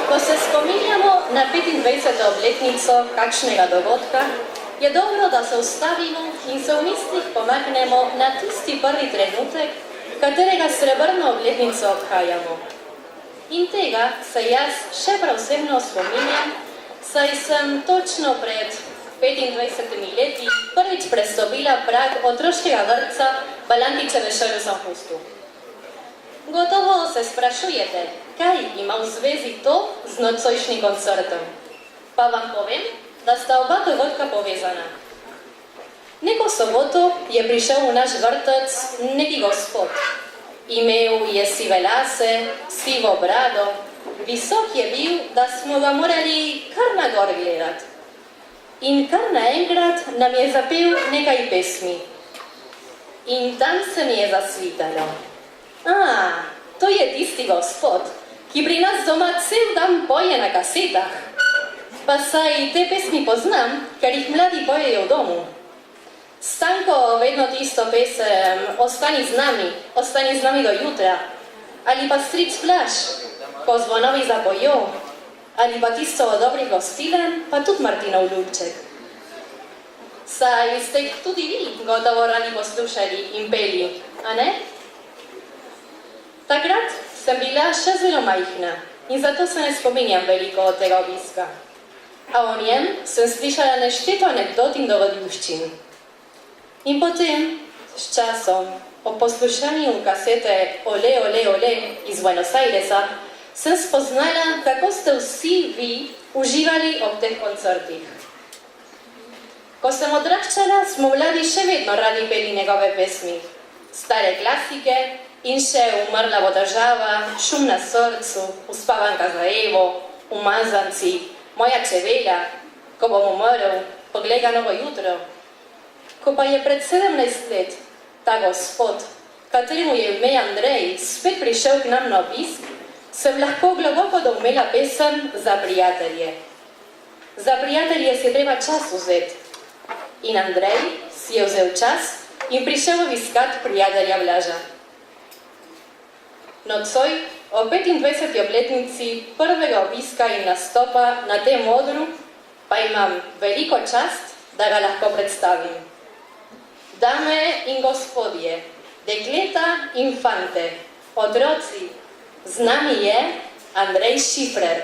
Ko se spominjamo na 25. obletnico kakšnega dogodka, je dobro, da se ustavimo in se v mislih pomaknemo na tisti prvi trenutek, katerega srebrno obletnico obhajamo. In tega se jaz še prav osebno spominjam, saj sem točno pred 25 leti prvič prestopila prag otroškega vrtca Balantičeve šole v Sanhustu. Gotovo se sprašujete, kaj ima v zvezi to z nocojšnjim koncertom. Pa vam povem, da sta oba dogodka povezana. Neko soboto je prišel v naš vrtec neki gospod. Imel je sive lase, sivo brado, visok je bil, da smo ga morali kar na gor gledati. In kar naenkrat nam je zapel nekaj pesmi. In tam se mi je zasvitalo. To je tisti gospod, ki pri nas doma cel dan poje na kasetah. Pa saj te pesmi poznam, ker jih mladi pojejo v domu. Stanko vedno tisto pesem Ostani z nami do jutra. Ali pa Stric Flaš, Ko zvonovi zapojo. Ali pa tisto o dobrih gostilen, pa tudi Martinov Lulček. Saj ste jih tudi vi gotovo radi poslušali in peli, a ne? Takrat sem bila še zelo majhna in zato se ne spominjam veliko od tega obiska. A o njem sem slišala nešteto anekdot in dogodivščin. In potem, s časom, ob poslušanju kasete Ole, ole, ole iz Buenos Airesa, sem spoznala, kako ste vsi vi uživali ob teh koncertih. Ko sem odraščala, smo mladi še vedno radi peli njegove pesmi. Stare klasike in še Umrla bo država, Šum na srcu, Uspavanka za Evo, Umazanci, Moja čebela, Ko bom umrl, Poglej ga novo jutro. Ko pa je pred 17 let ta gospod, kateremu je ime Andrej, spet prišel k nam na obisk, sem lahko globoko doumela pesem Za prijatelje. Za prijatelje si treba čas vzeti. In Andrej si je vzel čas in prišel obiskat prijatelja Blaža. Nocoj, o 25. obletnici prvega obiska in nastopa na tem odru, pa imam veliko čast, da ga lahko predstavim. Dame in gospodje, dekleta in fante, otroci, z nami je Andrej Šifrer.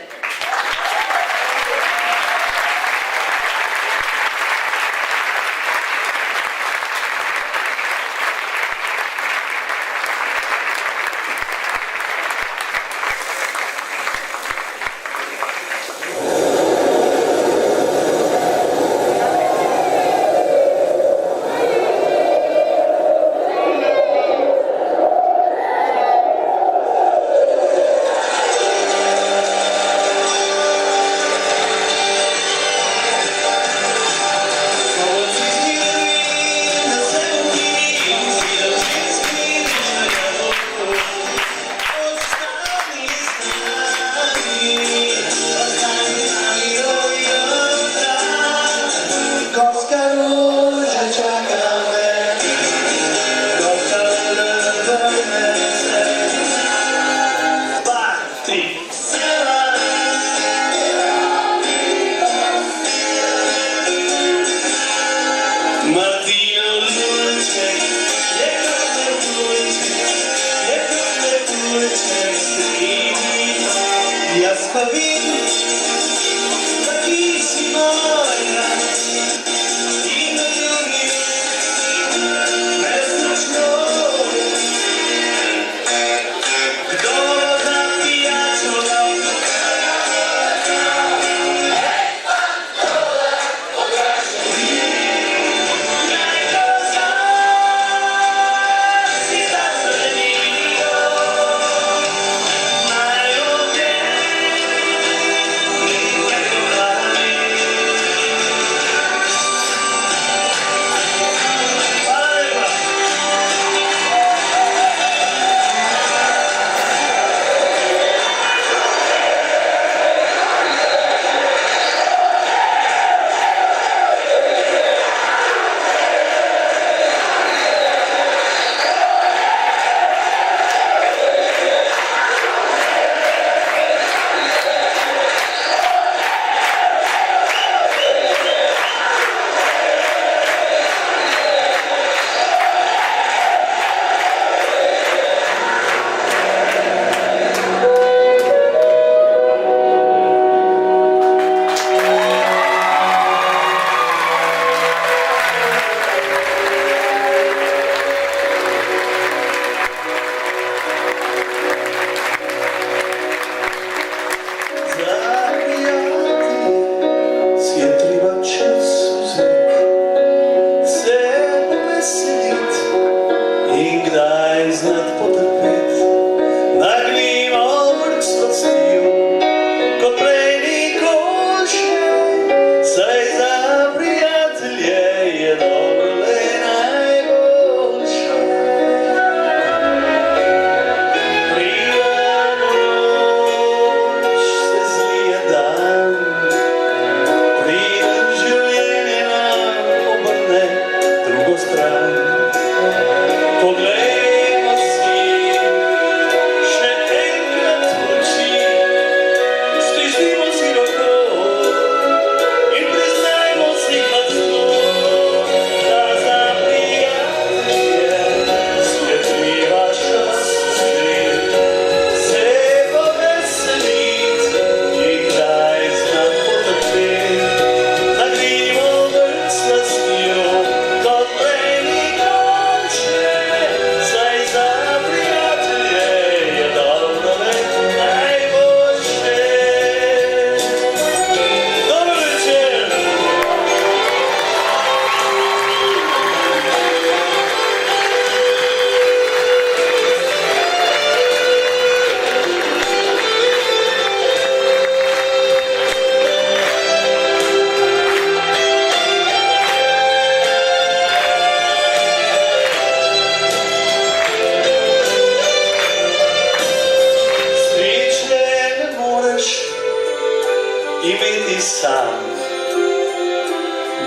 sam.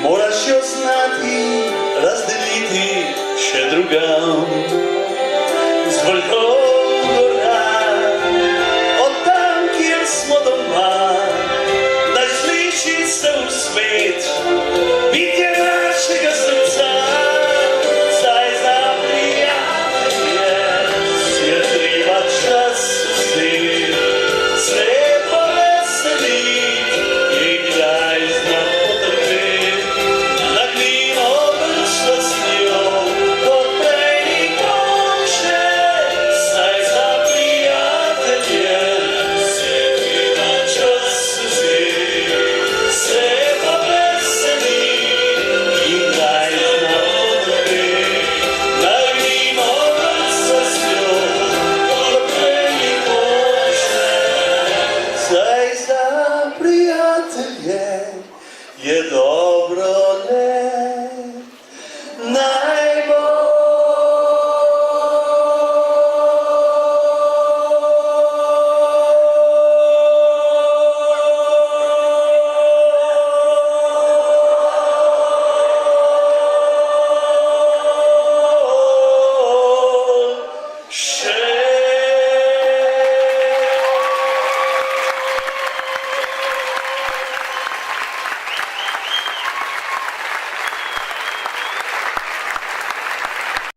Moraš jo znati razdeliti še drugam.